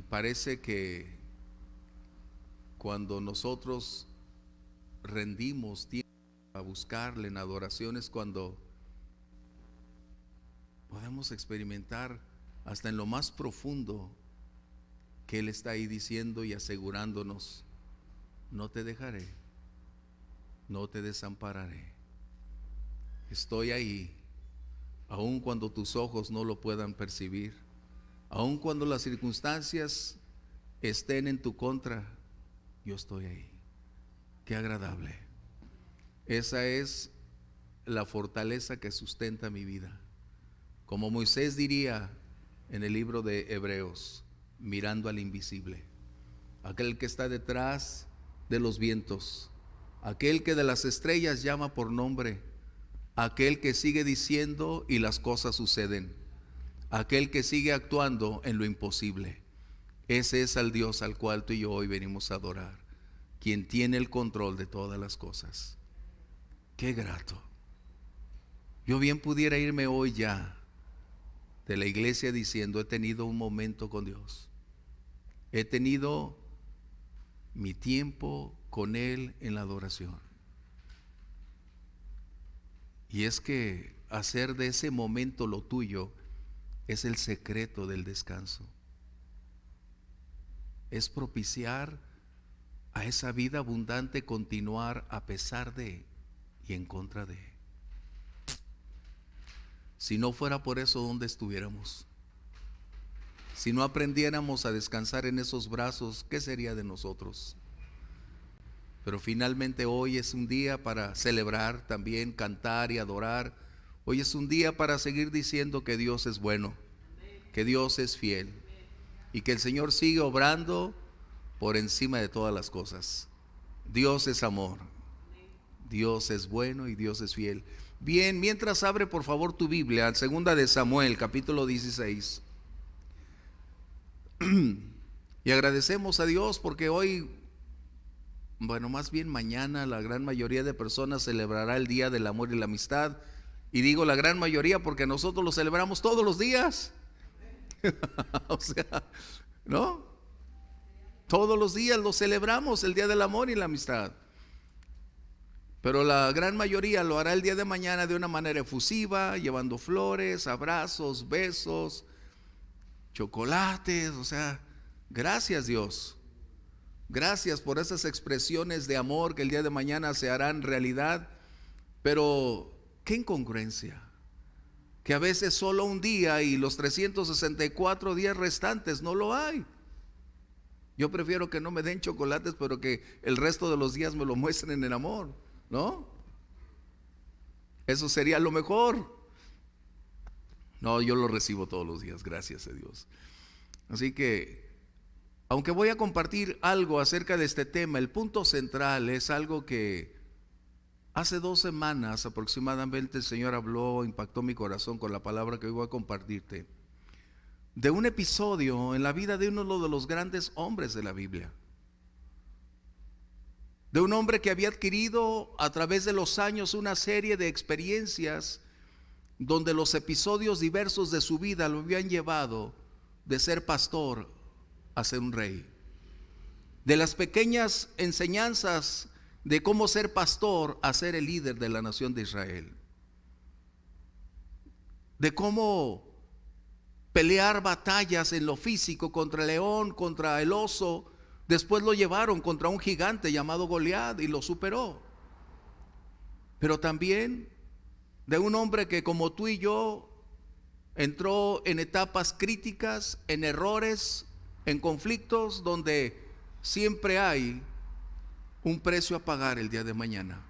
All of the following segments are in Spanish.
parece que cuando nosotros rendimos tiempo a buscarle en adoración es cuando podemos experimentar hasta en lo más profundo que Él está ahí diciendo y asegurándonos: no te dejaré, no te desampararé, estoy ahí, aun cuando tus ojos no lo puedan percibir, aun cuando las circunstancias estén en tu contra, yo estoy ahí. Qué agradable. Esa es la fortaleza que sustenta mi vida. Como Moisés diría en el libro de Hebreos, mirando al invisible, aquel que está detrás de los vientos, aquel que de las estrellas llama por nombre, aquel que sigue diciendo y las cosas suceden, aquel que sigue actuando en lo imposible. Ese es el Dios al cual tú y yo hoy venimos a adorar, quien tiene el control de todas las cosas. Qué grato. Yo bien pudiera irme hoy ya de la iglesia diciendo: he tenido un momento con Dios, he tenido mi tiempo con Él en la adoración. Y es que hacer de ese momento lo tuyo es el secreto del descanso. Es propiciar a esa vida abundante continuar a pesar de y en contra de. Si no fuera por eso, ¿dónde estuviéramos? Si no aprendiéramos a descansar en esos brazos, ¿qué sería de nosotros? Pero finalmente hoy es un día para celebrar también, cantar y adorar. Hoy es un día para seguir diciendo que Dios es bueno, que Dios es fiel y que el Señor sigue obrando por encima de todas las cosas. Dios es amor, Dios es bueno y Dios es fiel. Bien, mientras abre por favor tu Biblia, al 2 de Samuel, capítulo 16. Y agradecemos a Dios porque hoy, bueno, más bien mañana, la gran mayoría de personas celebrará el Día del Amor y la Amistad. Y digo la gran mayoría porque nosotros lo celebramos todos los días. O sea, ¿no? Todos los días lo celebramos, el Día del Amor y la Amistad. Pero la gran mayoría lo hará el día de mañana de una manera efusiva, llevando flores, abrazos, besos, chocolates. O sea, gracias Dios. Gracias por esas expresiones de amor que el día de mañana se harán realidad. Pero qué incongruencia que a veces solo un día y los 364 días restantes no lo hay. Yo prefiero que no me den chocolates, pero que el resto de los días me lo muestren en amor, ¿no? Eso sería lo mejor. No, yo lo recibo todos los días, gracias a Dios. Así que, aunque voy a compartir algo acerca de este tema, el punto central es algo que hace 2 semanas aproximadamente el Señor habló, impactó mi corazón con la palabra que hoy voy a compartirte, de un episodio en la vida de uno de los grandes hombres de la Biblia, de un hombre que había adquirido a través de los años una serie de experiencias donde los episodios diversos de su vida lo habían llevado de ser pastor a ser un rey. De las pequeñas enseñanzas de cómo ser pastor a ser el líder de la nación de Israel. De cómo pelear batallas en lo físico contra el león, contra el oso. Después lo llevaron contra un gigante llamado Goliat y lo superó. Pero también de un hombre que, como tú y yo, entró en etapas críticas, en errores, en conflictos donde siempre hay un precio a pagar el día de mañana.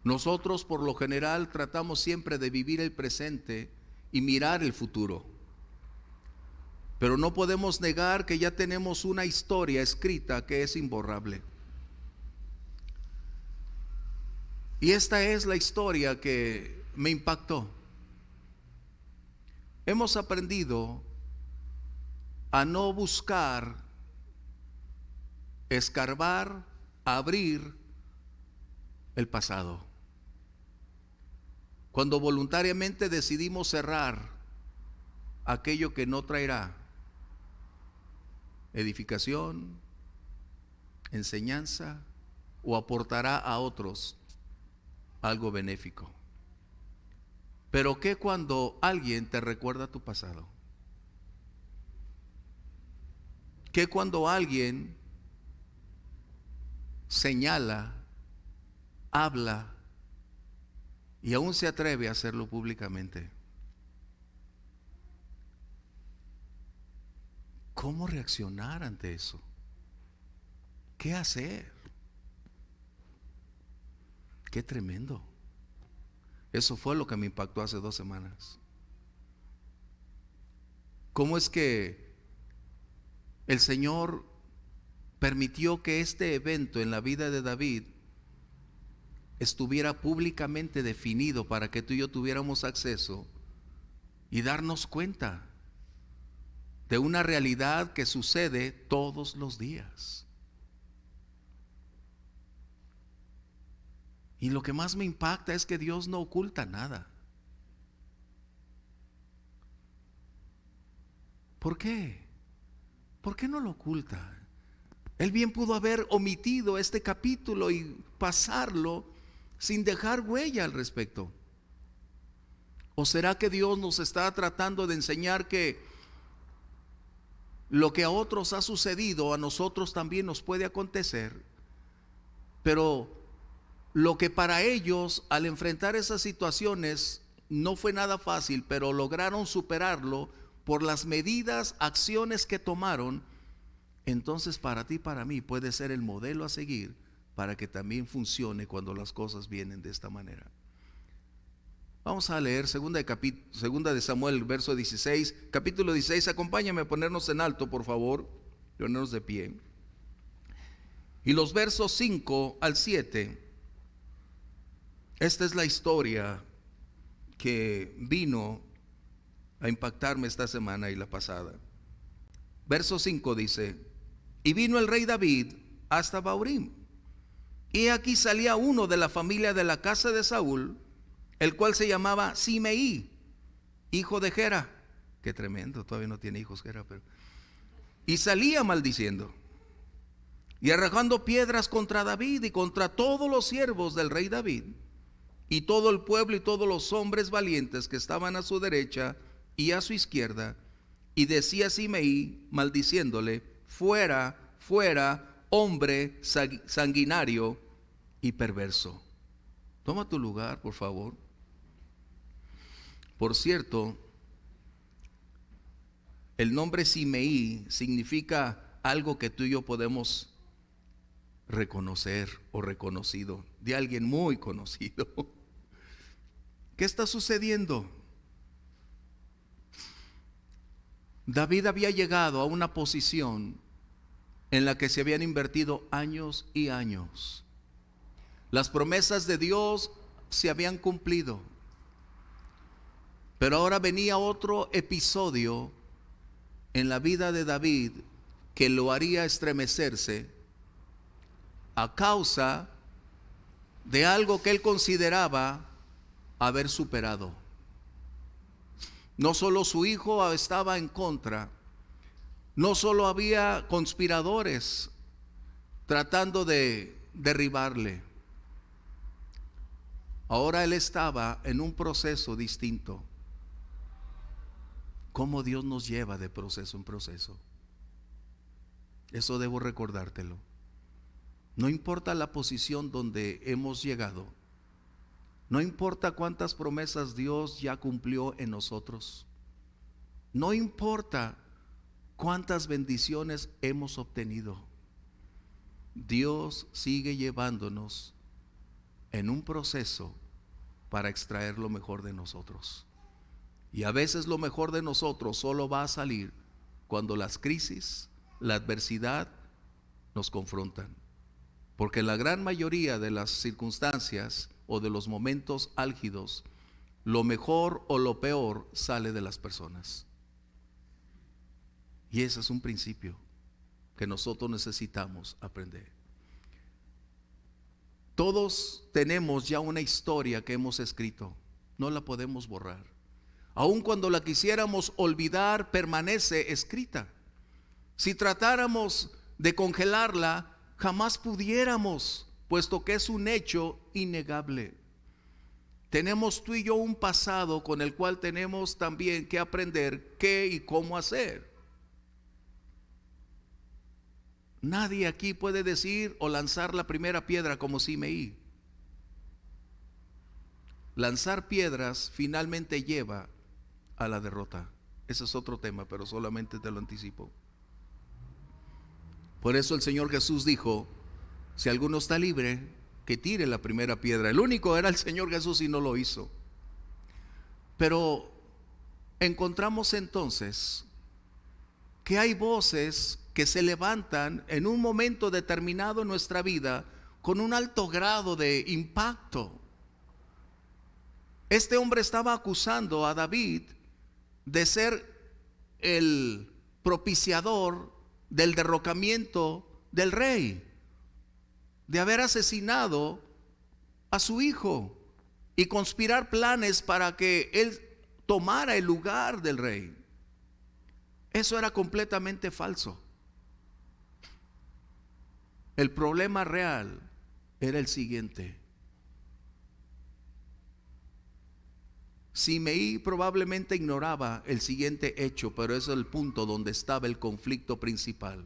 Nosotros por lo general tratamos siempre de vivir el presente y mirar el futuro, pero no podemos negar que ya tenemos una historia escrita que es imborrable. Y esta es la historia que me impactó. Hemos aprendido a no buscar, escarbar, abrir el pasado. Cuando voluntariamente decidimos cerrar aquello que no traerá edificación, enseñanza o aportará a otros algo benéfico. Pero ¿qué cuando alguien te recuerda tu pasado? ¿Qué cuando alguien señala, habla y aún se atreve a hacerlo públicamente? ¿Cómo reaccionar ante eso? ¿Qué hacer? Qué tremendo. Eso fue lo que me impactó hace 2 semanas. ¿Cómo es que el Señor permitió que este evento en la vida de David estuviera públicamente definido para que tú y yo tuviéramos acceso y darnos cuenta de una realidad que sucede todos los días? Y lo que más me impacta es que Dios no oculta nada. ¿Por qué? ¿Por qué no lo oculta? Él bien pudo haber omitido este capítulo y pasarlo sin dejar huella al respecto. ¿O será que Dios nos está tratando de enseñar que lo que a otros ha sucedido, a nosotros también nos puede acontecer? Pero lo que para ellos, al enfrentar esas situaciones, no fue nada fácil, pero lograron superarlo por las medidas, acciones que tomaron, entonces para ti, para mí, puede ser el modelo a seguir para que también funcione cuando las cosas vienen de esta manera. Vamos a leer segunda de Samuel, verso 16, capítulo 16. Acompáñame a ponernos en alto, por favor, ponernos de pie. Y los versos 5 al 7. Esta es la historia que vino a impactarme esta semana y la pasada. Verso 5 dice: y vino el rey David hasta Bahurim, y aquí salía uno de la familia de la casa de Saúl, el cual se llamaba Simeí, hijo de Gera. Qué tremendo, todavía no tiene hijos Gera, pero... y salía maldiciendo y arrojando piedras contra David y contra todos los siervos del rey David, y todo el pueblo y todos los hombres valientes que estaban a su derecha y a su izquierda. Y decía Simeí, maldiciéndole: fuera, fuera, hombre sanguinario y perverso. Toma tu lugar, por favor. Por cierto, el nombre Simeí significa algo que tú y yo podemos reconocer o reconocido, de alguien muy conocido. ¿Qué está sucediendo? David había llegado a una posición en la que se habían invertido años y años. Las promesas de Dios se habían cumplido, pero ahora venía otro episodio en la vida de David que lo haría estremecerse a causa de algo que él consideraba haber superado. No solo su hijo estaba en contra, no solo había conspiradores tratando de derribarle, ahora él estaba en un proceso distinto. ¿Cómo Dios nos lleva de proceso en proceso? Eso debo recordártelo. No importa la posición donde hemos llegado, no importa cuántas promesas Dios ya cumplió en nosotros, no importa cuántas bendiciones hemos obtenido, Dios sigue llevándonos en un proceso para extraer lo mejor de nosotros. Y a veces lo mejor de nosotros solo va a salir cuando las crisis, la adversidad nos confrontan. Porque en la gran mayoría de las circunstancias o de los momentos álgidos, lo mejor o lo peor sale de las personas. Y ese es un principio que nosotros necesitamos aprender. Todos tenemos ya una historia que hemos escrito, no la podemos borrar. Aun cuando la quisiéramos olvidar, permanece escrita. Si tratáramos de congelarla, jamás pudiéramos, puesto que es un hecho innegable. Tenemos tú y yo un pasado con el cual tenemos también que aprender qué y cómo hacer. Nadie aquí puede decir o lanzar la primera piedra como Simeí. Lanzar piedras finalmente lleva a la derrota. Ese es otro tema, pero solamente te lo anticipo. Por eso el Señor Jesús dijo: si alguno está libre, que tire la primera piedra. El único era el Señor Jesús y no lo hizo. Pero encontramos entonces que hay voces que se levantan en un momento determinado en nuestra vida con un alto grado de impacto. Este hombre estaba acusando a David de ser el propiciador del derrocamiento del rey, de haber asesinado a su hijo y conspirar planes para que él tomara el lugar del rey. Eso era completamente falso. El problema real era el siguiente: Simeí probablemente ignoraba el siguiente hecho, pero es el punto donde estaba el conflicto principal.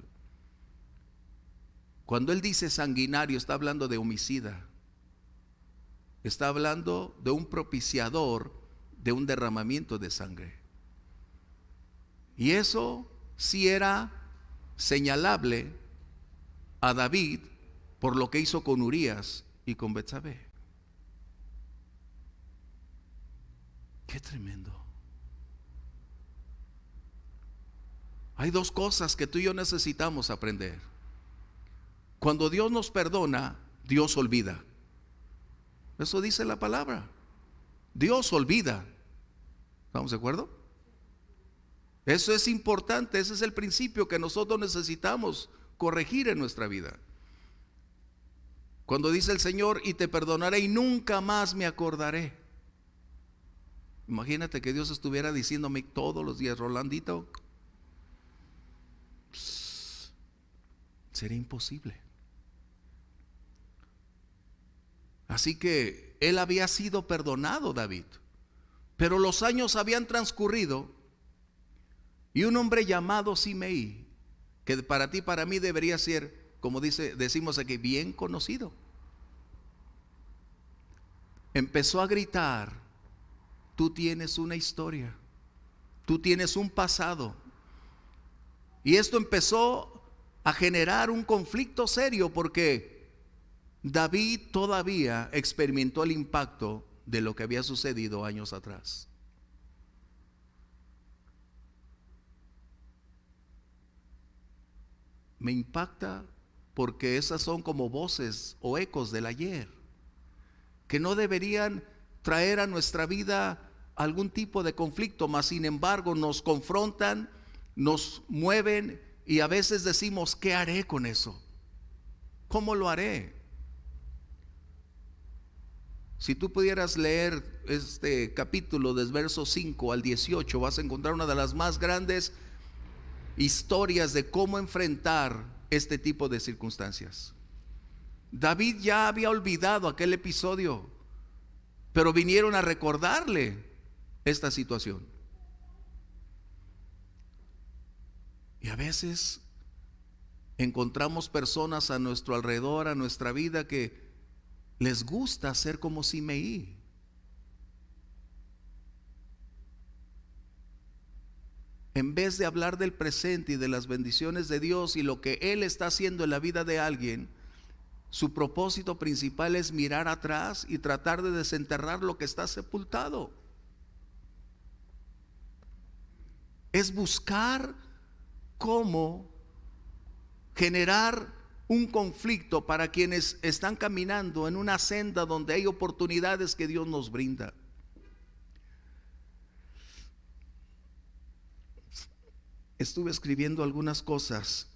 Cuando él dice sanguinario, está hablando de homicida. Está hablando de un propiciador de un derramamiento de sangre. Y eso sí era señalable a David por lo que hizo con Urías y con Betsabé. Qué tremendo. Hay dos cosas que tú y yo necesitamos aprender. Cuando Dios nos perdona, Dios olvida. Eso dice la palabra. Dios olvida. ¿Estamos de acuerdo? Eso es importante. Ese es el principio que nosotros necesitamos corregir en nuestra vida. Cuando dice el Señor: y te perdonaré y nunca más me acordaré. Imagínate que Dios estuviera diciéndome todos los días: Rolandito, sería imposible. Así que él había sido perdonado, David, pero los años habían transcurrido y un hombre llamado Simeí, que para ti, para mí debería ser, como decimos aquí, bien conocido, empezó a gritar: tú tienes una historia, tú tienes un pasado. Y esto empezó a generar un conflicto serio, porque David todavía experimentó el impacto de lo que había sucedido años atrás. Me impacta porque esas son como voces o ecos del ayer, que no deberían traer a nuestra vida algún tipo de conflicto, mas sin embargo nos confrontan, nos mueven y a veces decimos: ¿qué haré con eso? ¿Cómo lo haré? Si tú pudieras leer este capítulo desde versos 5 al 18, vas a encontrar una de las más grandes historias de cómo enfrentar este tipo de circunstancias. David ya había olvidado aquel episodio, pero vinieron a recordarle esta situación. Y a veces encontramos personas a nuestro alrededor, a nuestra vida, que les gusta ser como Simeí. En vez de hablar del presente y de las bendiciones de Dios y lo que Él está haciendo en la vida de alguien, su propósito principal es mirar atrás y tratar de desenterrar lo que está sepultado. Es buscar cómo generar un conflicto para quienes están caminando en una senda donde hay oportunidades que Dios nos brinda. Estuve escribiendo algunas cosas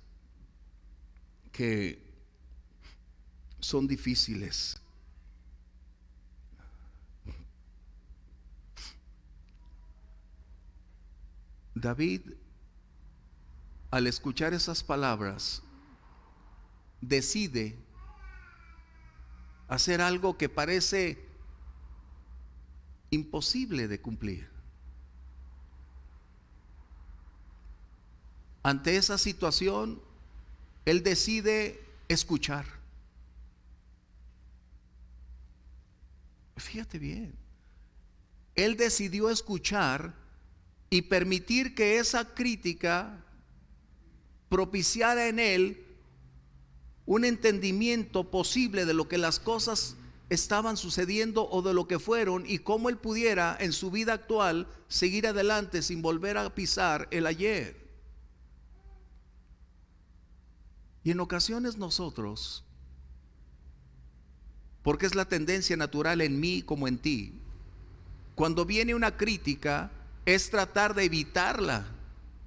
que son difíciles. David, al escuchar esas palabras, decide hacer algo que parece imposible de cumplir. Ante esa situación, él decide escuchar. Fíjate bien, él decidió escuchar y permitir que esa crítica propiciara en él un entendimiento posible de lo que las cosas estaban sucediendo o de lo que fueron, y cómo él pudiera en su vida actual seguir adelante sin volver a pisar el ayer. Y en ocasiones nosotros, porque es la tendencia natural en mí como en ti, cuando viene una crítica es tratar de evitarla,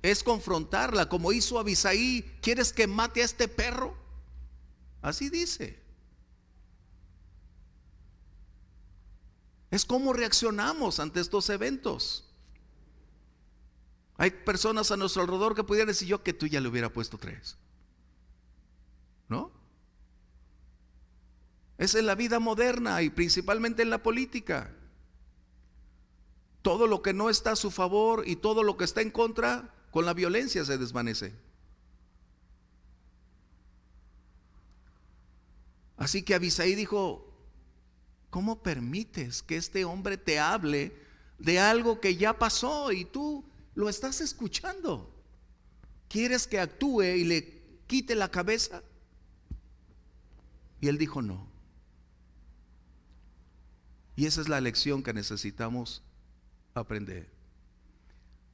es confrontarla, como hizo Abisaí. ¿Quieres que mate a este perro? Así dice. Es como reaccionamos ante estos eventos. Hay personas a nuestro alrededor que pudieran decir: yo que tú ya le hubiera puesto 3, ¿no? Esa es la vida moderna, y principalmente en la política. Todo lo que no está a su favor y todo lo que está en contra, con la violencia se desvanece. Así que Abisaí dijo: ¿cómo permites que este hombre te hable de algo que ya pasó y tú lo estás escuchando? ¿Quieres que actúe y le quite la cabeza? Y él dijo: no. Y esa es la lección que necesitamos aprender.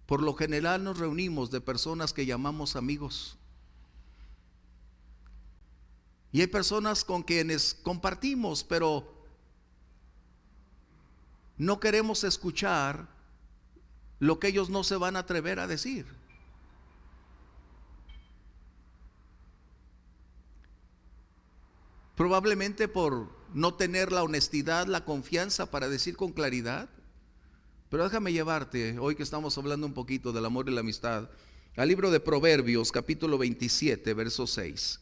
Por lo general nos reunimos de personas que llamamos amigos, y hay personas con quienes compartimos, pero no queremos escuchar lo que ellos no se van a atrever a decir. Probablemente por no tener la honestidad, la confianza para decir con claridad. Pero déjame llevarte, hoy que estamos hablando un poquito del amor y la amistad, al libro de Proverbios, capítulo 27, verso 6.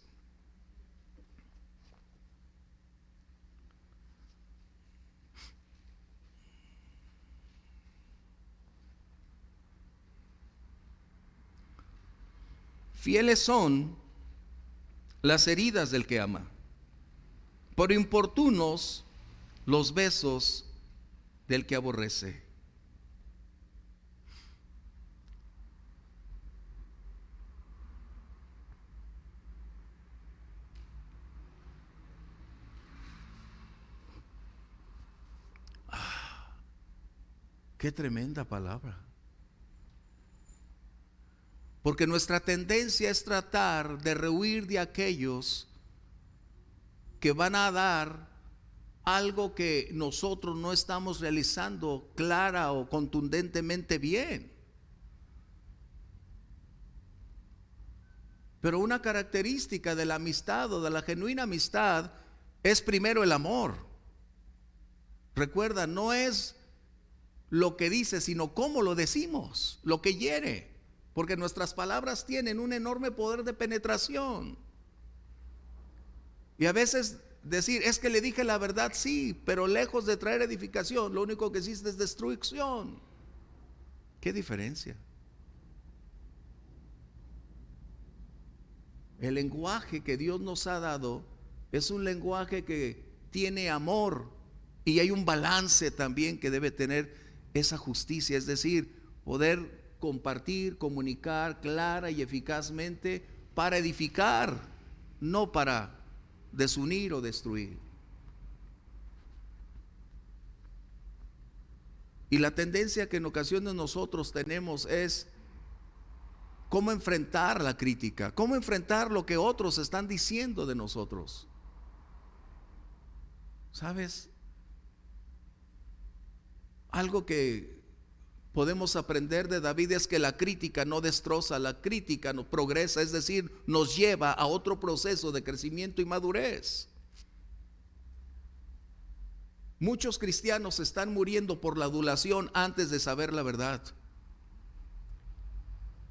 Fieles son las heridas del que ama, por importunos los besos del que aborrece. Qué tremenda palabra. Porque nuestra tendencia es tratar de rehuir de aquellos que van a dar algo que nosotros no estamos realizando clara o contundentemente bien. Pero una característica de la amistad o de la genuina amistad es primero el amor. Recuerda, no es lo que dice, sino cómo lo decimos, lo que hiere, porque nuestras palabras tienen un enorme poder de penetración. Y a veces decir: es que le dije la verdad, sí, pero lejos de traer edificación, lo único que existe es destrucción. ¿Qué diferencia? El lenguaje que Dios nos ha dado es un lenguaje que tiene amor, y hay un balance también que debe tener esa justicia, es decir, poder compartir, comunicar clara y eficazmente para edificar, no para desunir o destruir. Y la tendencia que en ocasiones nosotros tenemos es cómo enfrentar la crítica, cómo enfrentar lo que otros están diciendo de nosotros. ¿Sabes? Algo que podemos aprender de David es que la crítica no destroza, la crítica nos progresa, es decir, nos lleva a otro proceso de crecimiento y madurez. Muchos cristianos están muriendo por la adulación antes de saber la verdad.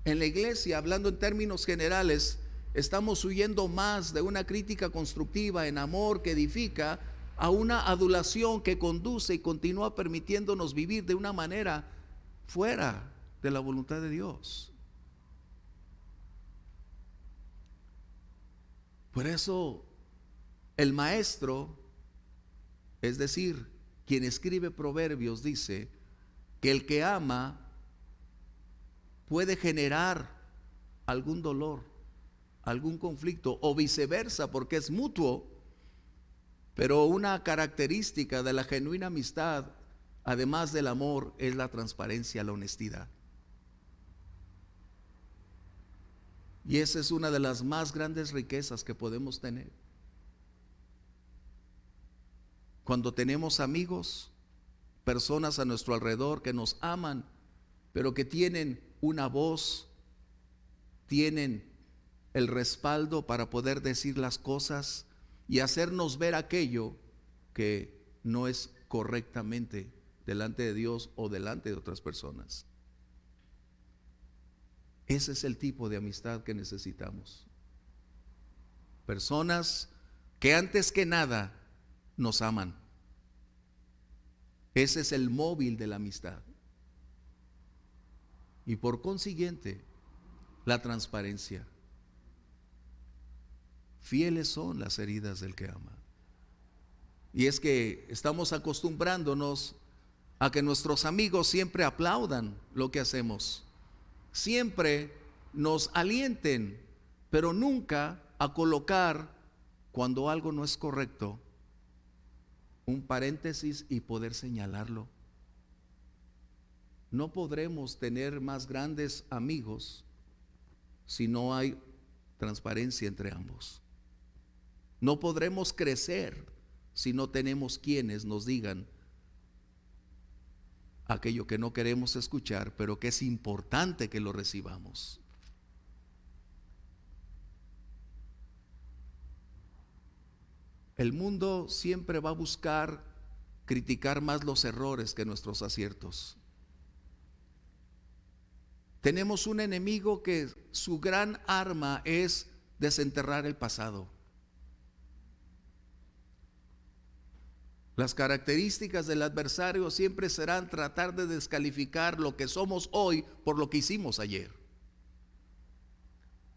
En la iglesia, hablando en términos generales, estamos huyendo más de una crítica constructiva en amor que edifica a una adulación que conduce y continúa permitiéndonos vivir de una manera fuera de la voluntad de Dios. Por eso el maestro, es decir, quien escribe Proverbios, dice que el que ama puede generar algún dolor, algún conflicto o viceversa, porque es mutuo. Pero una característica de la genuina amistad, además del amor, es la transparencia, la honestidad. Y esa es una de las más grandes riquezas que podemos tener. Cuando tenemos amigos, personas a nuestro alrededor que nos aman, pero que tienen una voz, tienen el respaldo para poder decir las cosas y hacernos ver aquello que no es correctamente delante de Dios o delante de otras personas. Ese es el tipo de amistad que necesitamos. Personas que antes que nada nos aman. Ese es el móvil de la amistad. Y por consiguiente, la transparencia. Fieles son las heridas del que ama. Y es que estamos acostumbrándonos a que nuestros amigos siempre aplaudan lo que hacemos, siempre nos alienten, pero nunca a colocar, cuando algo no es correcto, un paréntesis y poder señalarlo. No podremos tener más grandes amigos si no hay transparencia entre ambos. No podremos crecer si no tenemos quienes nos digan aquello que no queremos escuchar, pero que es importante que lo recibamos. El mundo siempre va a buscar criticar más los errores que nuestros aciertos. Tenemos un enemigo que su gran arma es desenterrar el pasado. Las características del adversario siempre serán tratar de descalificar lo que somos hoy por lo que hicimos ayer.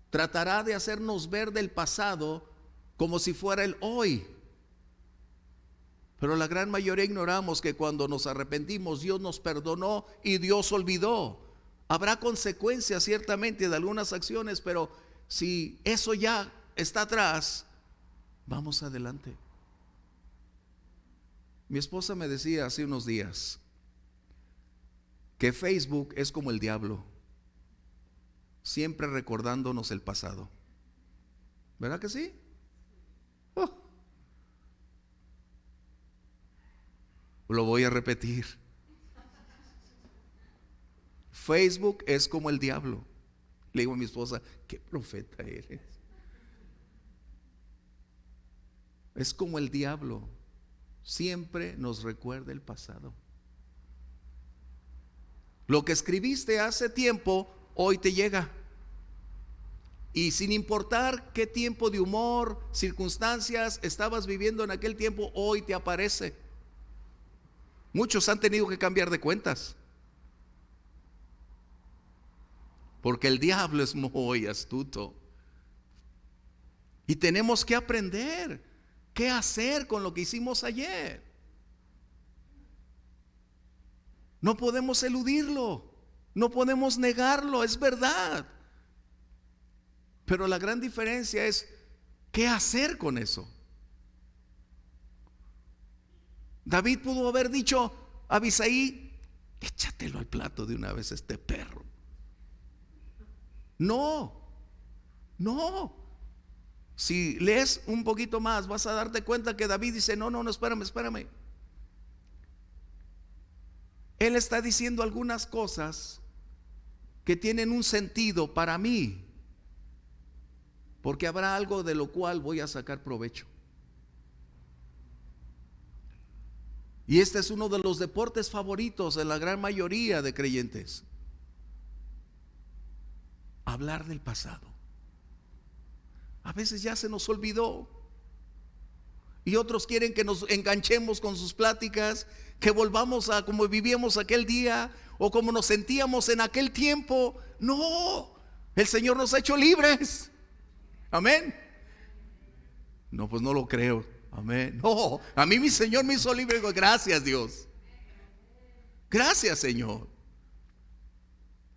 Tratará de hacernos ver del pasado como si fuera el hoy. Pero la gran mayoría ignoramos que cuando nos arrepentimos, Dios nos perdonó y Dios olvidó. Habrá consecuencias ciertamente de algunas acciones, pero si eso ya está atrás, vamos adelante. Mi esposa me decía hace unos días que Facebook es como el diablo, siempre recordándonos el pasado. ¿Verdad que sí? Lo voy a repetir. Facebook es como el diablo. Le digo a mi esposa, ¿qué profeta eres? Es como el diablo. Siempre nos recuerda el pasado. Lo que escribiste hace tiempo, hoy te llega. Y sin importar qué tipo de humor, circunstancias estabas viviendo en aquel tiempo, hoy te aparece. Muchos han tenido que cambiar de cuentas, porque el diablo es muy astuto. Y tenemos que aprender qué hacer con lo que hicimos ayer. No podemos eludirlo, no podemos negarlo, es verdad. Pero la gran diferencia es qué hacer con eso. David pudo haber dicho a Abisai, échatelo al plato de una vez este perro. No. Si lees un poquito más, vas a darte cuenta que David dice, no, espérame. Él está diciendo algunas cosas que tienen un sentido para mí, porque habrá algo de lo cual voy a sacar provecho. Y este es uno de los deportes favoritos de la gran mayoría de creyentes. hablar del pasado. A veces ya se nos olvidó. Y otros quieren que nos enganchemos con sus pláticas, que volvamos a como vivíamos aquel día o como nos sentíamos en aquel tiempo. No, el Señor nos ha hecho libres. Amén. No, pues no lo creo. Amén. No, a mí mi Señor me hizo libre. Gracias, Dios. Gracias, Señor.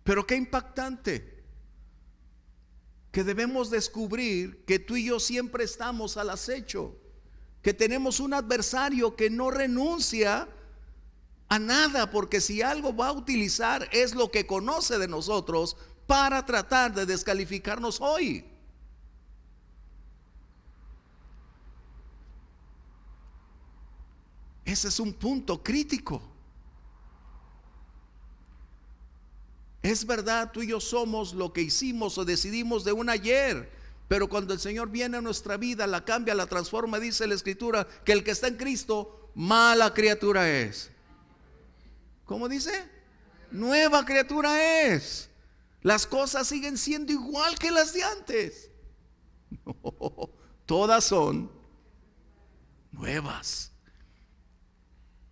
Pero qué impactante que debemos descubrir que tú y yo siempre estamos al acecho, que tenemos un adversario que no renuncia a nada, porque si algo va a utilizar es lo que conoce de nosotros para tratar de descalificarnos hoy. Ese es un punto crítico. Es verdad, tú y yo somos lo que hicimos o decidimos de un ayer, pero cuando el Señor viene a nuestra vida, la cambia, la transforma. Dice la Escritura que el que está en Cristo, mala criatura es. ¿Cómo dice? Nueva criatura es. Las cosas siguen siendo igual que las de antes. No, todas son nuevas.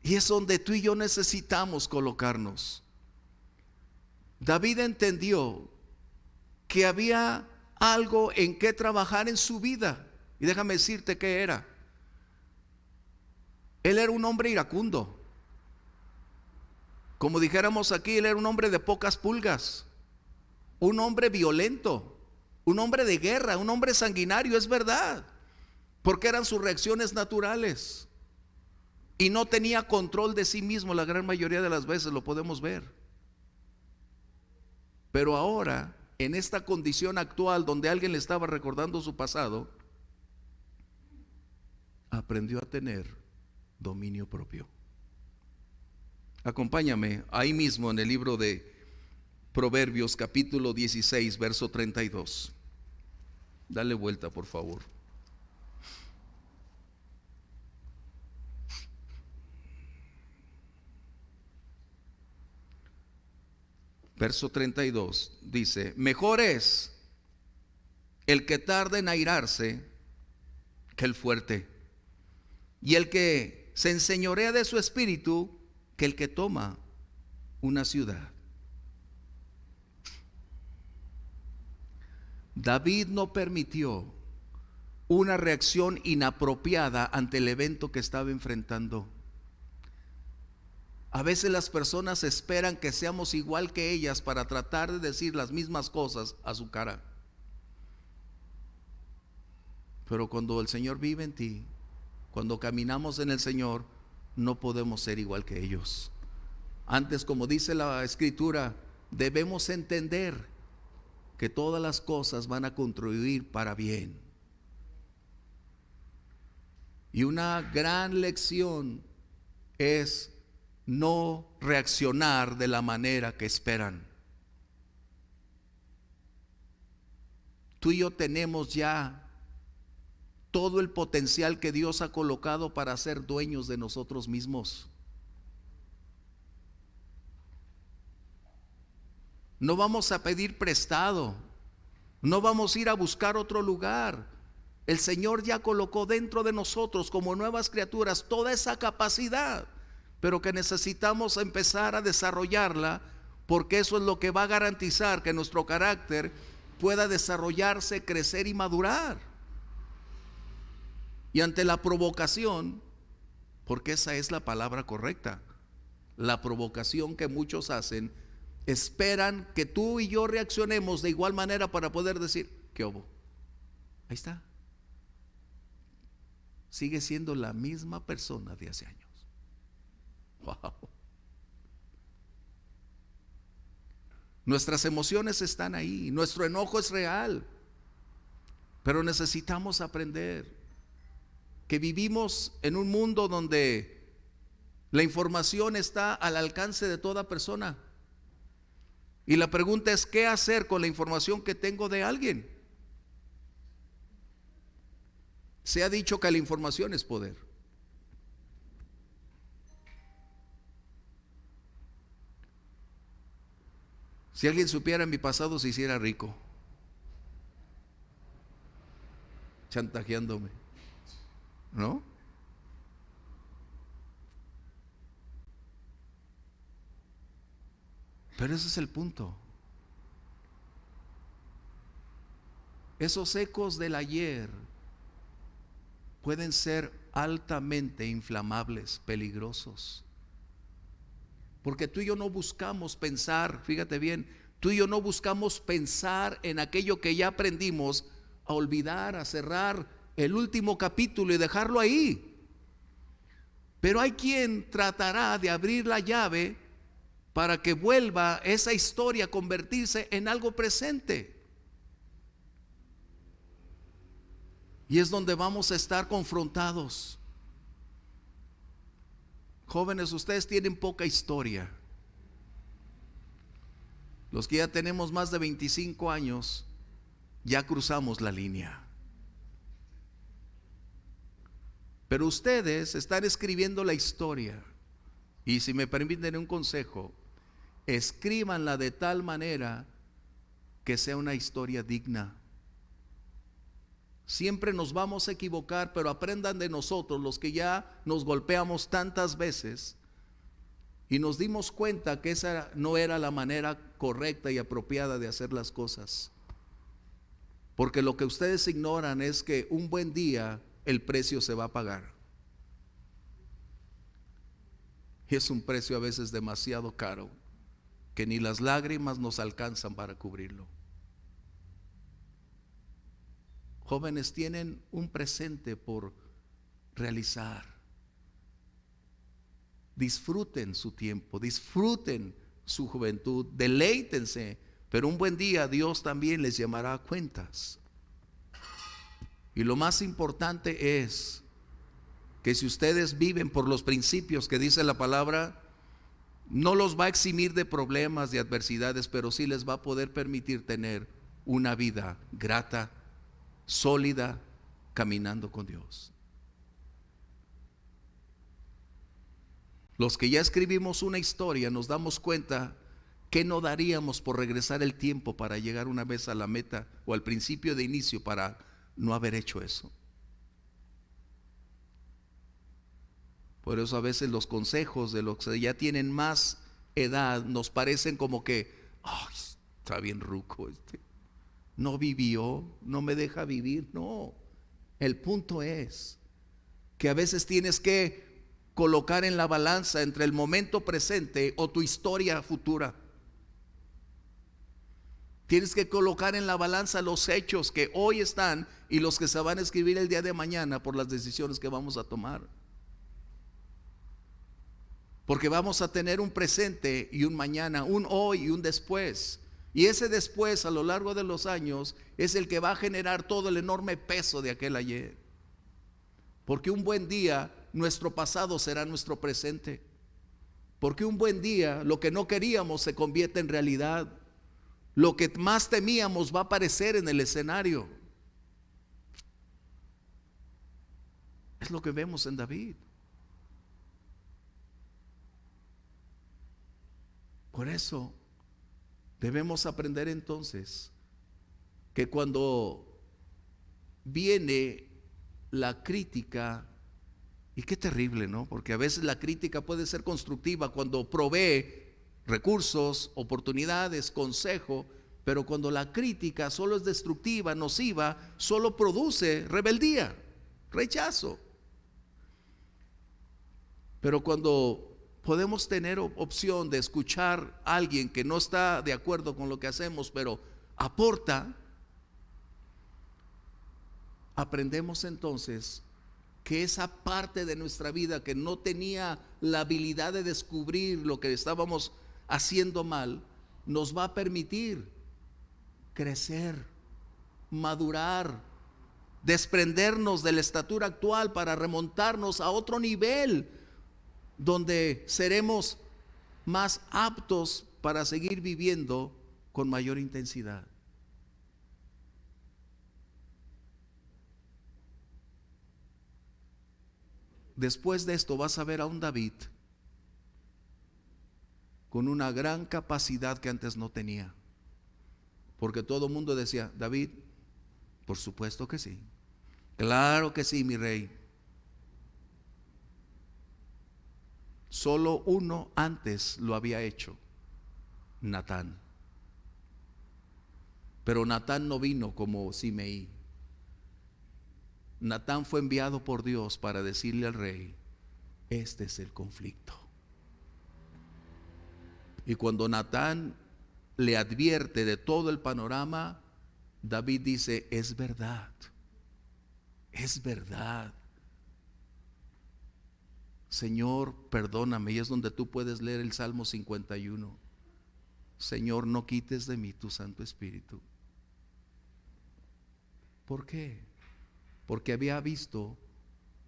Y es donde tú y yo necesitamos colocarnos. David entendió que había algo en que trabajar en su vida. Y déjame decirte qué era. Él era un hombre iracundo. Como dijéramos aquí, él era un hombre de pocas pulgas. Un hombre violento. Un hombre de guerra. Un hombre sanguinario, es verdad. Porque eran sus reacciones naturales. Y no tenía control de sí mismo la gran mayoría de las veces, lo podemos ver. Pero ahora, en esta condición actual donde alguien le estaba recordando su pasado, aprendió a tener dominio propio. Acompáñame ahí mismo en el libro de Proverbios capítulo 16, verso 32. Dale vuelta, por favor. Verso 32 dice: mejor es el que tarda en airarse que el fuerte, y el que se enseñorea de su espíritu que el que toma una ciudad. David no permitió una reacción inapropiada ante el evento que estaba enfrentando. A veces las personas esperan que seamos igual que ellas para tratar de decir las mismas cosas a su cara. Pero cuando el Señor vive en ti, cuando caminamos en el Señor, no podemos ser igual que ellos. Antes, como dice la Escritura, debemos entender que todas las cosas van a contribuir para bien. Y una gran lección es no reaccionar de la manera que esperan. Tú y yo tenemos ya todo el potencial que Dios ha colocado para ser dueños de nosotros mismos. No vamos a pedir prestado, no vamos a ir a buscar otro lugar. El Señor ya colocó dentro de nosotros como nuevas criaturas toda esa capacidad, pero que necesitamos empezar a desarrollarla, porque eso es lo que va a garantizar que nuestro carácter pueda desarrollarse, crecer y madurar. Y ante la provocación, porque esa es la palabra correcta, la provocación que muchos hacen, esperan que tú y yo reaccionemos de igual manera para poder decir: ¿qué hubo? Ahí está. Sigue siendo la misma persona de hace años. Wow. Nuestras emociones están ahí, nuestro enojo es real, pero necesitamos aprender que vivimos en un mundo donde la información está al alcance de toda persona. Y la pregunta es: ¿qué hacer con la información que tengo de alguien? Se ha dicho que la información es poder. Si alguien supiera mi pasado, se hiciera rico. chantajeándome, ¿no? Pero ese es el punto. Esos ecos del ayer pueden ser altamente inflamables, peligrosos. Porque tú y yo no buscamos pensar, fíjate bien, tú y yo no buscamos pensar en aquello que ya aprendimos, a olvidar, a cerrar el último capítulo y dejarlo ahí. Pero hay quien tratará de abrir la llave para que vuelva esa historia a convertirse en algo presente. Y es donde vamos a estar confrontados. Jóvenes, ustedes tienen poca historia. Los que ya tenemos más de 25 años, ya cruzamos la línea. Pero ustedes están escribiendo la historia. Y si me permiten un consejo, escríbanla de tal manera que sea una historia digna. Siempre nos vamos a equivocar, pero aprendan de nosotros, los que ya nos golpeamos tantas veces y nos dimos cuenta que esa no era la manera correcta y apropiada de hacer las cosas. Porque lo que ustedes ignoran es que un buen día el precio se va a pagar. Y es un precio a veces demasiado caro, que ni las lágrimas nos alcanzan para cubrirlo. Jóvenes, tienen un presente por realizar. Disfruten su tiempo, disfruten su juventud, deleítense, pero un buen día Dios también les llamará a cuentas. Y lo más importante es que si ustedes viven por los principios que dice la palabra, no los va a eximir de problemas, de adversidades, pero sí les va a poder permitir tener una vida grata, sólida, caminando con Dios. Los que ya escribimos una historia nos damos cuenta que no daríamos por regresar el tiempo para llegar una vez a la meta o al principio de inicio para no haber hecho eso. Por eso a veces los consejos de los que ya tienen más edad nos parecen como que, oh, está bien ruco este. No vivió, no me deja vivir. No, el punto es que a veces tienes que colocar en la balanza entre el momento presente o tu historia futura. Tienes que colocar en la balanza los hechos que hoy están y los que se van a escribir el día de mañana por las decisiones que vamos a tomar. Porque vamos a tener un presente y un mañana, un hoy y un después. Y ese después a lo largo de los años es el que va a generar todo el enorme peso de aquel ayer. Porque un buen día nuestro pasado será nuestro presente. Porque un buen día lo que no queríamos se convierte en realidad. Lo que más temíamos va a aparecer en el escenario. Es lo que vemos en David. Por eso debemos aprender entonces que cuando viene la crítica, y qué terrible, ¿no? Porque a veces la crítica puede ser constructiva cuando provee recursos, oportunidades, consejo, pero cuando la crítica solo es destructiva, nociva, solo produce rebeldía, rechazo. Pero cuando podemos tener opción de escuchar a alguien que no está de acuerdo con lo que hacemos, pero aporta, aprendemos entonces que esa parte de nuestra vida que no tenía la habilidad de descubrir lo que estábamos haciendo mal, nos va a permitir crecer, madurar, desprendernos de la estatura actual para remontarnos a otro nivel donde seremos más aptos para seguir viviendo con mayor intensidad. Después de esto vas a ver a un David con una gran capacidad que antes no tenía, porque todo el mundo decía, David, por supuesto que sí, Claro que sí, mi rey. Solo uno antes lo había hecho, Natán. Pero Natán no vino como Simeí. Natán fue enviado por Dios para decirle al rey: este es el conflicto. Y cuando Natán le advierte de todo el panorama, David dice: es verdad, es verdad. Señor, perdóname. Y es donde tú puedes leer el Salmo 51. Señor, no quites de mí tu Santo Espíritu. ¿Por qué? Porque había visto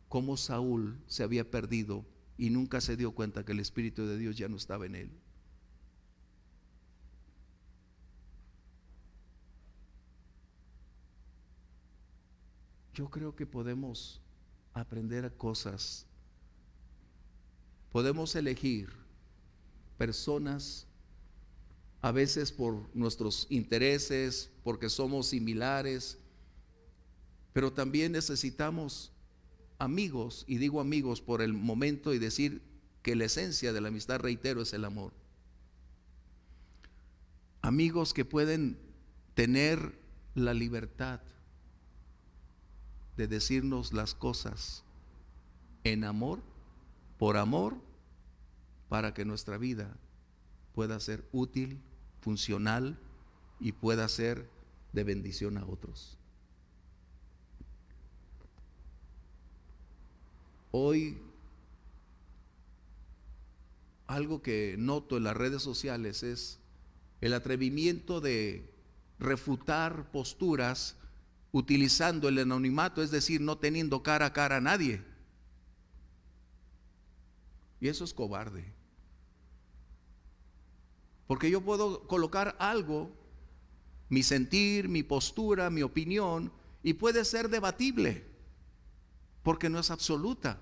cómo Saúl se había perdido y nunca se dio cuenta que el Espíritu de Dios ya no estaba en él. Yo creo que podemos aprender cosas. Podemos elegir personas, a veces por nuestros intereses, porque somos similares, pero también necesitamos amigos, y digo amigos por el momento y decir que la esencia de la amistad, reitero, es el amor. Amigos que pueden tener la libertad de decirnos las cosas en amor, por amor, para que nuestra vida pueda ser útil, funcional y pueda ser de bendición a otros. Hoy, algo que noto en las redes sociales es el atrevimiento de refutar posturas utilizando el anonimato, es decir, no teniendo cara a cara a nadie. Y eso es cobarde. Porque yo puedo colocar algo, mi sentir, mi postura, mi opinión, y puede ser debatible, porque no es absoluta.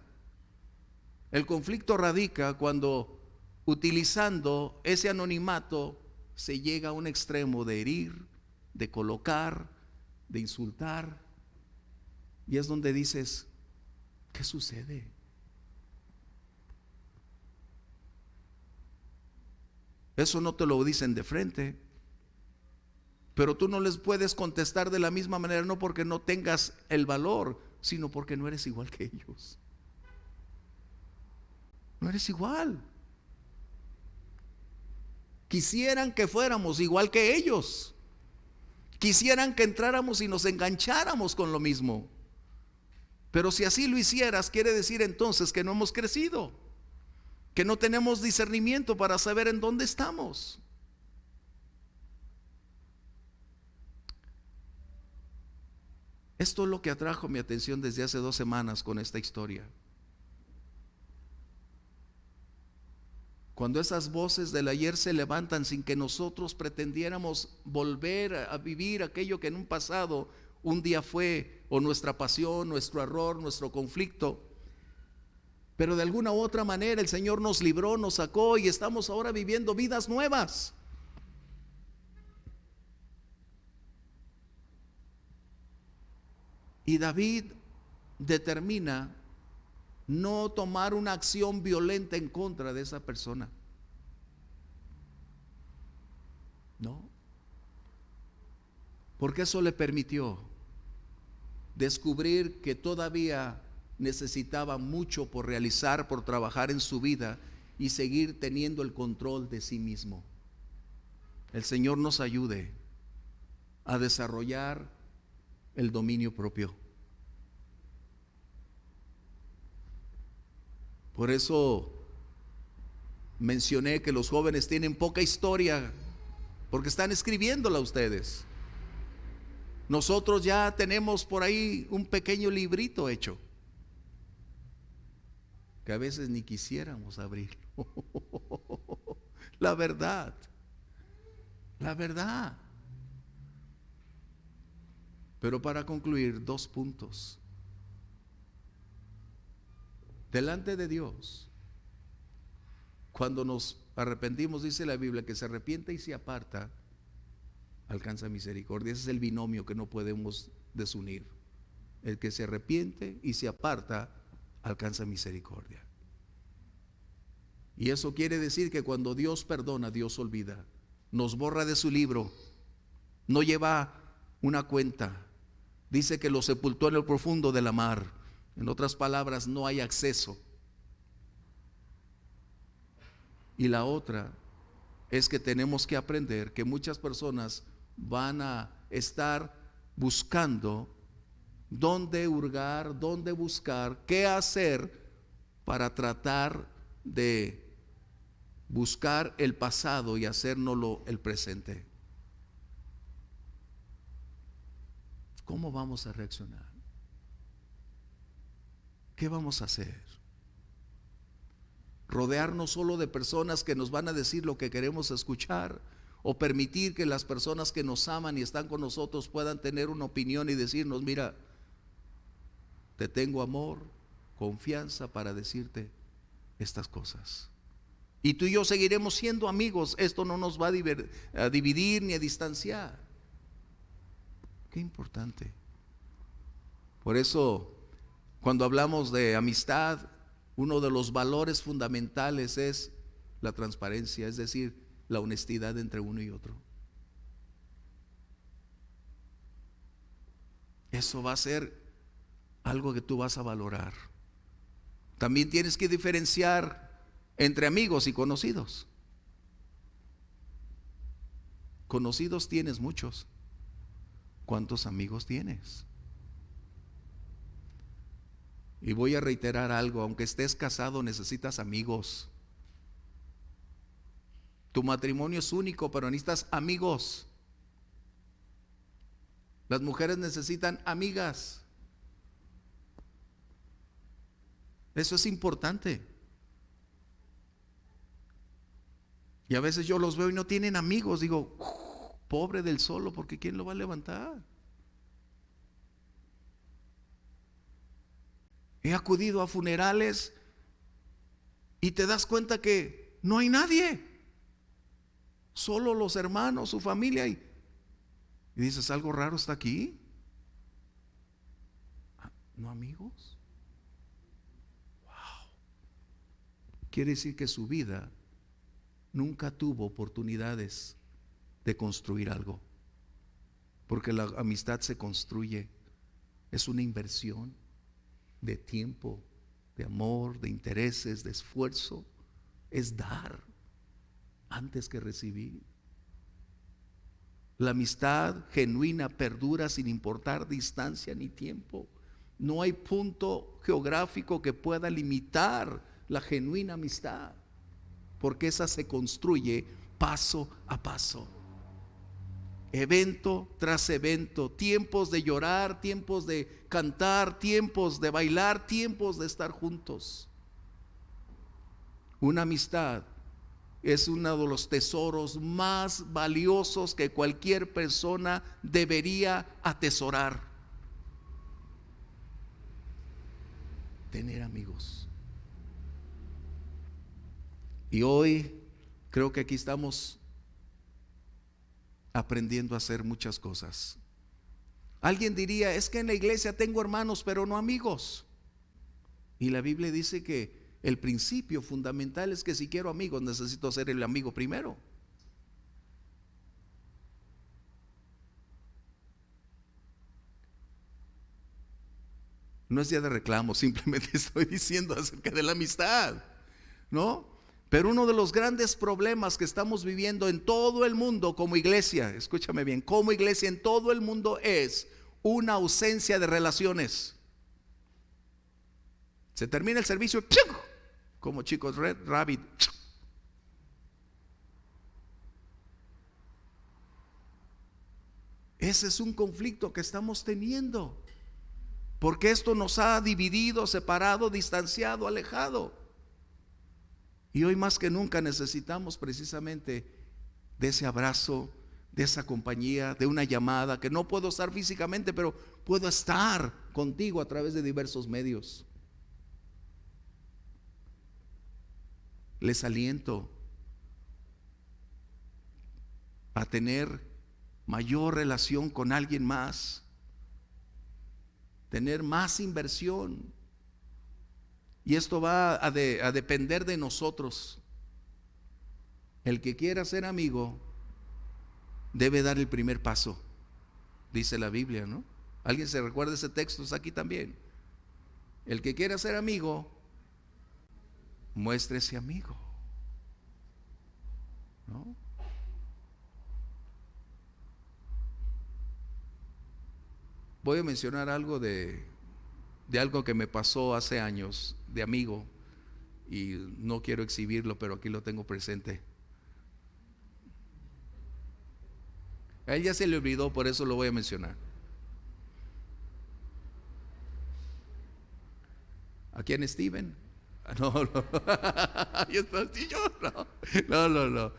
El conflicto radica cuando, utilizando ese anonimato, se llega a un extremo de herir, de colocar, de insultar. Y es donde dices: ¿qué sucede? Eso no te lo dicen de frente, pero tú no les puedes contestar de la misma manera, no porque no tengas el valor, sino porque no eres igual que ellos. No eres igual. Quisieran que fuéramos igual que ellos. Quisieran que entráramos y nos engancháramos con lo mismo. Pero si así lo hicieras, quiere decir entonces que no hemos crecido, que no tenemos discernimiento para saber en dónde estamos. Esto es lo que atrajo mi atención desde hace 2 semanas con esta historia. Cuando esas voces del ayer se levantan sin que nosotros pretendiéramos volver a vivir aquello que en un pasado un día fue, o nuestra pasión, nuestro error, nuestro conflicto, pero de alguna u otra manera el Señor nos libró, nos sacó y estamos ahora viviendo vidas nuevas. Y David determina no tomar una acción violenta en contra de esa persona. No. Porque eso le permitió descubrir que todavía necesitaba mucho por realizar, por trabajar en su vida y seguir teniendo el control de sí mismo. El Señor nos ayude a desarrollar el dominio propio. Por eso mencioné que los jóvenes tienen poca historia, porque están escribiéndola ustedes. Nosotros ya tenemos por ahí un pequeño librito hecho, que a veces ni quisiéramos abrirlo. La verdad, la verdad. Pero para concluir, 2 puntos. Delante de Dios, cuando nos arrepentimos, dice la Biblia que se arrepiente y se aparta, alcanza misericordia. Ese es el binomio que no podemos desunir. El que se arrepiente y se aparta alcanza misericordia. Y eso quiere decir que cuando Dios perdona, Dios olvida, nos borra de su libro, no lleva una cuenta. Dice que lo sepultó en el profundo de la mar. En otras palabras, no hay acceso. Y la otra es que tenemos que aprender que muchas personas van a estar buscando dónde hurgar, dónde buscar, qué hacer para tratar de buscar el pasado y hacérnoslo el presente. ¿Cómo vamos a reaccionar? ¿Qué vamos a hacer? ¿Rodearnos solo de personas que nos van a decir lo que queremos escuchar? ¿O permitir que las personas que nos aman y están con nosotros puedan tener una opinión y decirnos, mira, te tengo amor, confianza para decirte estas cosas? Y tú y yo seguiremos siendo amigos. Esto no nos va a dividir ni a distanciar. Qué importante. Por eso, cuando hablamos de amistad, uno de los valores fundamentales es la transparencia, es decir, la honestidad entre uno y otro. Eso va a ser algo que tú vas a valorar. También tienes que diferenciar entre amigos y conocidos. Conocidos tienes muchos. ¿Cuántos amigos tienes? Y voy a reiterar algo, aunque estés casado necesitas amigos. Tu matrimonio es único, pero necesitas amigos. Las mujeres necesitan amigas. Eso es importante. Y a veces yo los veo y no tienen amigos. Digo, pobre del solo, porque ¿quién lo va a levantar? He acudido a funerales y te das cuenta que no hay nadie, solo los hermanos, su familia, y dices, algo raro está aquí. ¿No amigos? Wow. Quiere decir que su vida nunca tuvo oportunidades de construir algo, porque la amistad se construye, es una inversión de tiempo, de amor, de intereses, de esfuerzo. Es dar antes que recibir. La amistad genuina perdura sin importar distancia ni tiempo. No hay punto geográfico que pueda limitar la genuina amistad, porque esa se construye paso a paso, evento tras evento, tiempos de llorar, tiempos de cantar, tiempos de bailar, tiempos de estar juntos. Una amistad es uno de los tesoros más valiosos que cualquier persona debería atesorar. Tener amigos. Y hoy creo que aquí estamos aprendiendo a hacer muchas cosas. Alguien diría, es que en la iglesia tengo hermanos pero no amigos. Y la Biblia dice que el principio fundamental es que si quiero amigos necesito ser el amigo primero. No es día de reclamo, simplemente estoy diciendo acerca de la amistad, ¿no? Pero uno de los grandes problemas que estamos viviendo en todo el mundo como iglesia, escúchame bien, como iglesia en todo el mundo es una ausencia de relaciones. Se termina el servicio, como chicos Red Rabbit. Ese es un conflicto que estamos teniendo, porque esto nos ha dividido, separado, distanciado, alejado. Y hoy más que nunca necesitamos precisamente de ese abrazo, de esa compañía, de una llamada, que no puedo estar físicamente, pero puedo estar contigo a través de diversos medios. Les aliento a tener mayor relación con alguien más. tener más inversión. Y esto va a depender de nosotros. El que quiera ser amigo debe dar el primer paso, dice la Biblia, ¿no? ¿Alguien se recuerda ese texto? Está aquí también. El que quiera ser amigo, muéstrese amigo, ¿no? Voy a mencionar algo de algo que me pasó hace años, de amigo, y no quiero exhibirlo, pero aquí lo tengo presente. A él ya se le olvidó, por eso lo voy a mencionar. ¿A quién, Steven? No, no. Ahí está, sí, yo, no.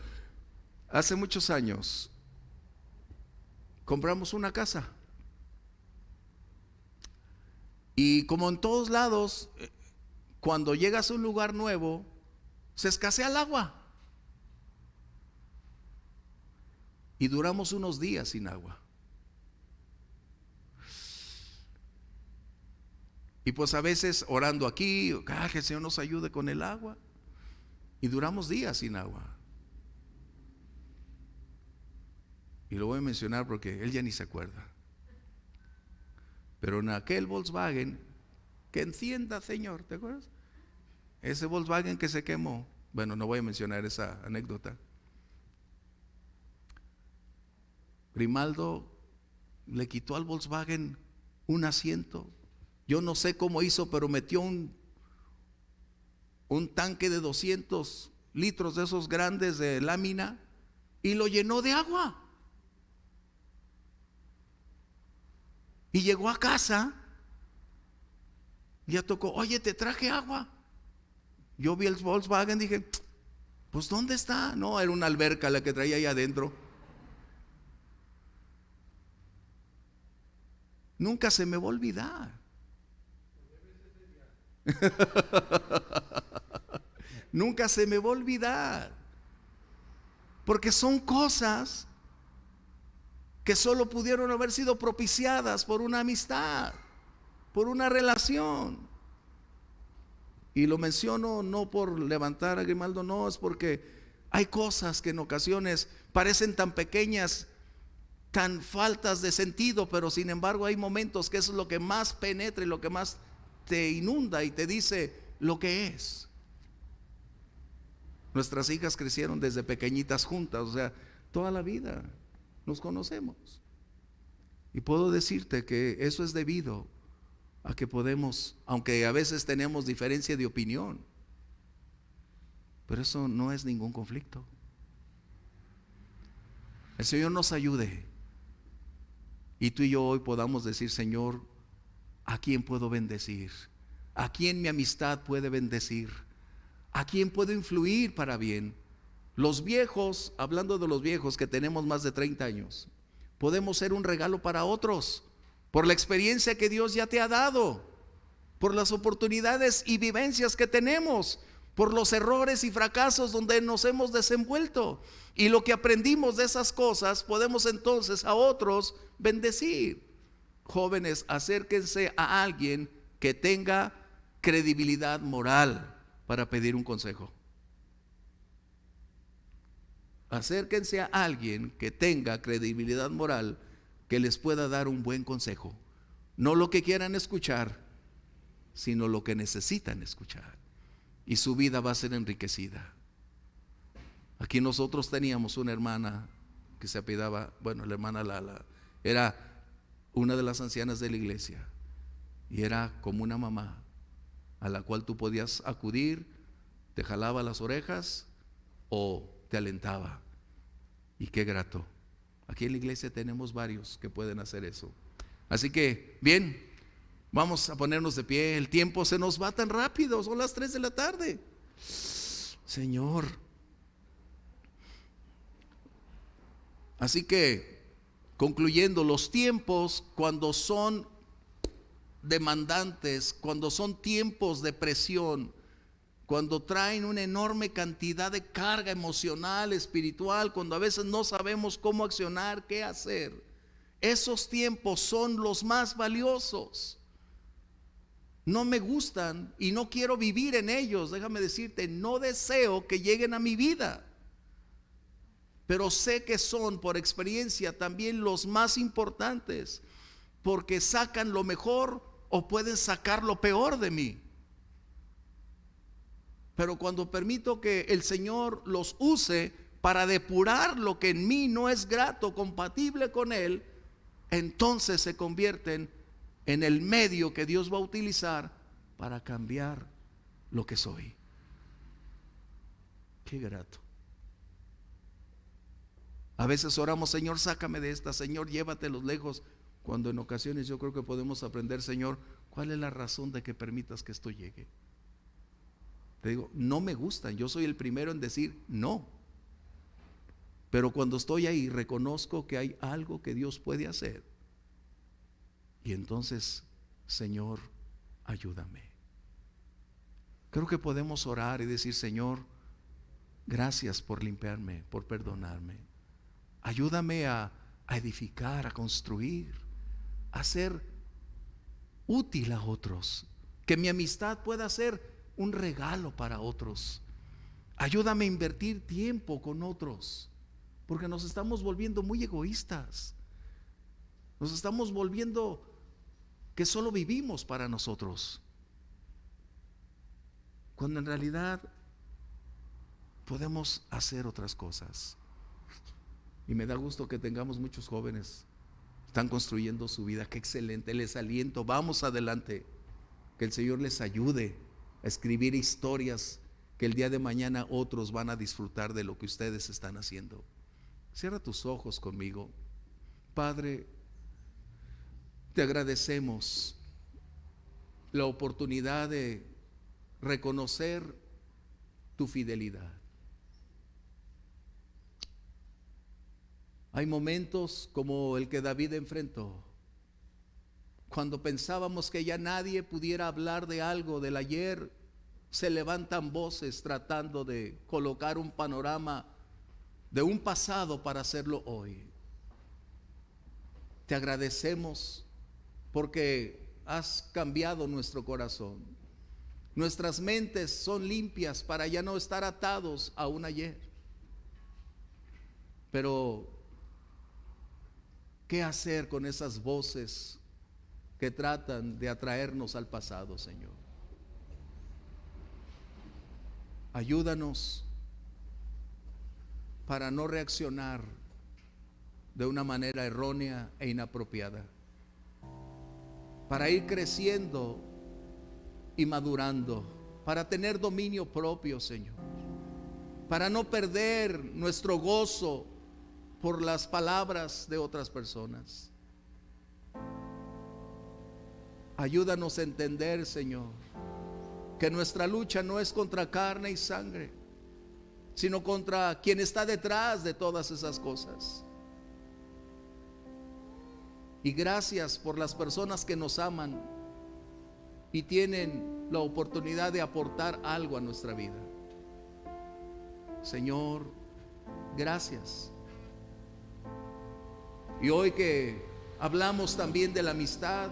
Hace muchos años compramos una casa. Y como en todos lados, cuando llegas a un lugar nuevo, se escasea el agua. Y duramos unos días sin agua. Y pues a veces orando aquí, que el Señor nos ayude con el agua. Y duramos días sin agua. Y lo voy a mencionar porque él ya ni se acuerda. Pero en aquel Volkswagen, que encienda, Señor, ¿te acuerdas? Ese Volkswagen que se quemó. Bueno, no voy a mencionar esa anécdota. Grimaldo le quitó al Volkswagen un asiento. Yo no sé cómo hizo, pero metió un tanque de 200 litros de esos grandes de lámina y lo llenó de agua. Y llegó a casa, ya tocó, oye, te traje agua. Yo vi el Volkswagen, dije, pues ¿dónde está? No, era una alberca la que traía ahí adentro. Nunca se me va a olvidar. Nunca se me va a olvidar. Porque son cosas que solo pudieron haber sido propiciadas por una amistad, por una relación. Y lo menciono no por levantar a Grimaldo, no, es porque hay cosas que en ocasiones parecen tan pequeñas, tan faltas de sentido, pero sin embargo hay momentos que eso es lo que más penetra y lo que más te inunda y te dice lo que es. Nuestras hijas crecieron desde pequeñitas juntas, o sea, toda la vida nos conocemos. Y puedo decirte que eso es debido a que podemos, aunque a veces tenemos diferencia de opinión, pero eso no es ningún conflicto. El Señor nos ayude y tú y yo hoy podamos decir, Señor, ¿a quién puedo bendecir? ¿A quién mi amistad puede bendecir? ¿A quién puedo influir para bien? Los viejos, hablando de los viejos que tenemos más de 30 años, podemos ser un regalo para otros por la experiencia que Dios ya te ha dado, por las oportunidades y vivencias que tenemos, por los errores y fracasos donde nos hemos desenvuelto. Y lo que aprendimos de esas cosas podemos entonces a otros bendecir. Jóvenes, acérquense a alguien que tenga credibilidad moral para pedir un consejo. Acérquense a alguien que tenga credibilidad moral, que les pueda dar un buen consejo. No lo que quieran escuchar, sino lo que necesitan escuchar. Y su vida va a ser enriquecida. Aquí nosotros teníamos una hermana que se apellidaba, bueno, la hermana Lala, era una de las ancianas de la iglesia y era como una mamá a la cual tú podías acudir, te jalaba las orejas o te alentaba. Y qué grato. Aquí en la iglesia tenemos varios que pueden hacer eso. Así que, bien, vamos a ponernos de pie. El tiempo se nos va tan rápido, son las 3 de la tarde. Señor. Así que, concluyendo, los tiempos cuando son demandantes, cuando son tiempos de presión, cuando traen una enorme cantidad de carga emocional, espiritual, cuando a veces no sabemos cómo accionar, qué hacer, esos tiempos son los más valiosos. no me gustan y no quiero vivir en ellos. Déjame decirte, no deseo que lleguen a mi vida, pero sé que son por experiencia también los más importantes, porque sacan lo mejor o pueden sacar lo peor de mí. Pero cuando permito que el Señor los use para depurar lo que en mí no es grato, compatible con Él, entonces se convierten en el medio que Dios va a utilizar para cambiar lo que soy. Qué grato. A veces oramos, Señor, sácame de esta, Señor, llévatelos lejos, cuando en ocasiones yo creo que podemos aprender, Señor, ¿cuál es la razón de que permitas que esto llegue? Te digo, no me gustan, yo soy el primero en decir no, pero cuando estoy ahí reconozco que hay algo que Dios puede hacer, y entonces, Señor, ayúdame. Creo que podemos orar y decir, Señor, gracias por limpiarme, por perdonarme. Ayúdame a edificar, a construir, a ser útil a otros, que mi amistad pueda ser un regalo para otros. Ayúdame a invertir tiempo con otros, porque nos estamos volviendo muy egoístas. Nos estamos volviendo que solo vivimos para nosotros, cuando en realidad podemos hacer otras cosas. Y me da gusto que tengamos muchos jóvenes, están construyendo su vida. Qué excelente, les aliento, vamos adelante, que el Señor les ayude a escribir historias que el día de mañana otros van a disfrutar de lo que ustedes están haciendo. Cierra tus ojos conmigo. Padre, te agradecemos la oportunidad de reconocer tu fidelidad. Hay momentos como el que David enfrentó, cuando pensábamos que ya nadie pudiera hablar de algo del ayer. Se levantan voces tratando de colocar un panorama de un pasado para hacerlo hoy. Te agradecemos porque has cambiado nuestro corazón. Nuestras mentes son limpias para ya no estar atados a un ayer. Pero ¿qué hacer con esas voces que tratan de atraernos al pasado, Señor? Ayúdanos para no reaccionar de una manera errónea e inapropiada, para ir creciendo y madurando, para tener dominio propio, Señor, para no perder nuestro gozo por las palabras de otras personas. Ayúdanos a entender, Señor, que nuestra lucha no es contra carne y sangre, sino contra quien está detrás de todas esas cosas. Y gracias por las personas que nos aman y tienen la oportunidad de aportar algo a nuestra vida. Señor, gracias. Y hoy que hablamos también de la amistad,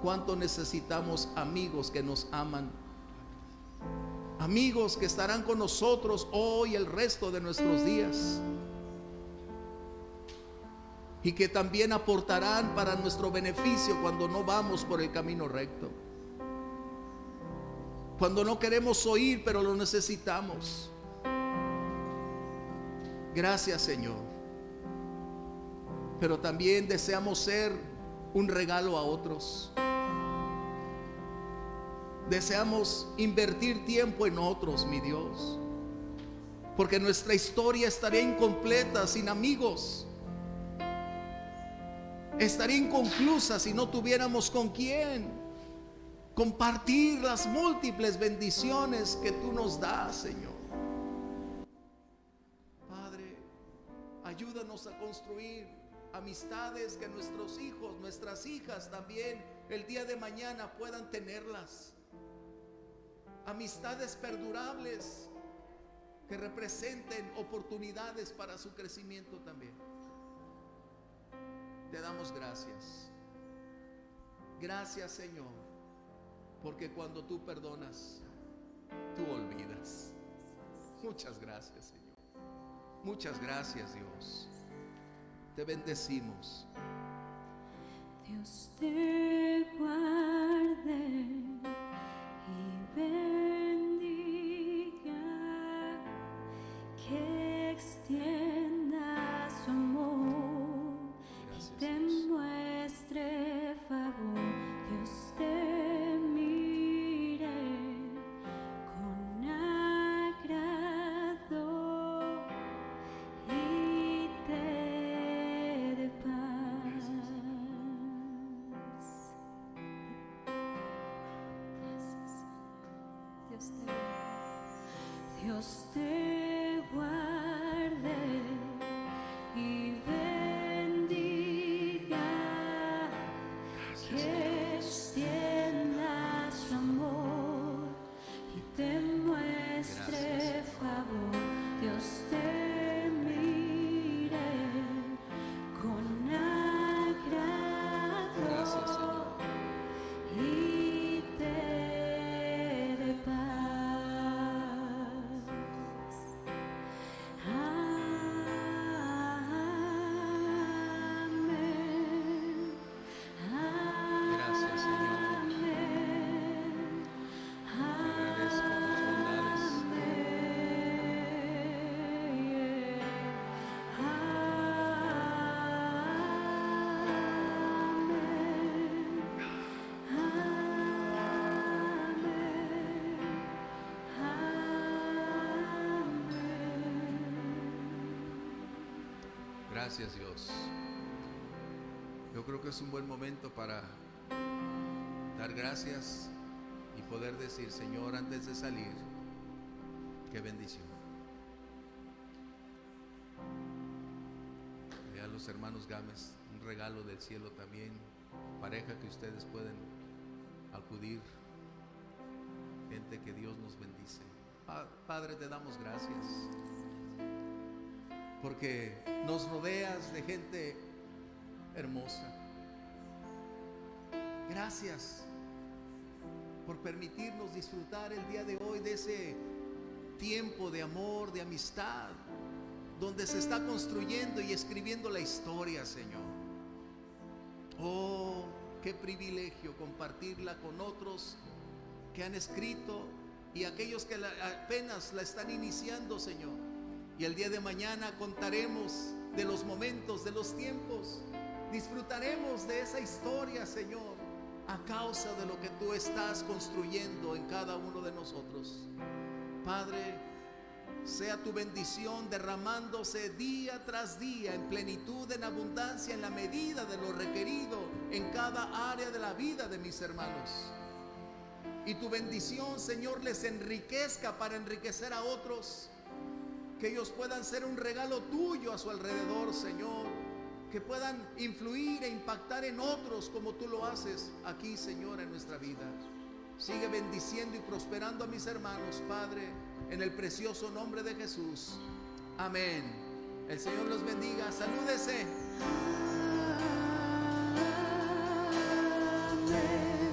cuánto necesitamos amigos que nos aman, amigos que estarán con nosotros hoy el resto de nuestros días, y que también aportarán para nuestro beneficio cuando no vamos por el camino recto, cuando no queremos oír pero lo necesitamos. Gracias, Señor. Pero también deseamos ser un regalo a otros. Deseamos invertir tiempo en otros, mi Dios, porque nuestra historia estaría incompleta sin amigos. Estaría inconclusa si no tuviéramos con quién compartir las múltiples bendiciones que tú nos das, Señor. Padre, ayúdanos a construir amistades que nuestros hijos, nuestras hijas también el día de mañana puedan tenerlas. Amistades perdurables que representen oportunidades para su crecimiento también. Te damos gracias. Gracias, Señor, porque cuando tú perdonas, tú olvidas. Muchas gracias, Señor. Muchas gracias, Dios. Te bendecimos. Dios te guarde y bendiga, que extienda su amor y te muestre favor. Dios te mire con agrado y te dé paz. Dios te guarde y bendiga, que extienda su amor y te muestre favor. Dios te mire con agrado. Gracias, Señor. Y te dé paz. Amén. Gracias, Señor. Amén. Te agradezco tus bondades. Gracias, Dios. Yo creo que es un buen momento para dar gracias y poder decir: Señor, antes de salir, qué bendición. A los hermanos Gámez, un regalo del cielo también, pareja que ustedes pueden acudir, gente que Dios nos bendice. Padre, te damos gracias porque nos rodeas de gente hermosa. Gracias por permitirnos disfrutar el día de hoy de ese tiempo de amor, de amistad, donde se está construyendo y escribiendo la historia, Señor. Oh, qué privilegio compartirla con otros que han escrito y aquellos que apenas la están iniciando, Señor. Y el día de mañana contaremos de los momentos, de los tiempos. Disfrutaremos de esa historia, Señor, a causa de lo que tú estás construyendo en cada uno de nosotros. Padre, sea tu bendición derramándose día tras día en plenitud, en abundancia, en la medida de lo requerido en cada área de la vida de mis hermanos. Y tu bendición, Señor, les enriquezca para enriquecer a otros. Que ellos puedan ser un regalo tuyo a su alrededor, Señor. Que puedan influir e impactar en otros como tú lo haces aquí, Señor, en nuestra vida. Sigue bendiciendo y prosperando a mis hermanos, Padre, en el precioso nombre de Jesús. Amén. El Señor los bendiga. Salúdese. Amén.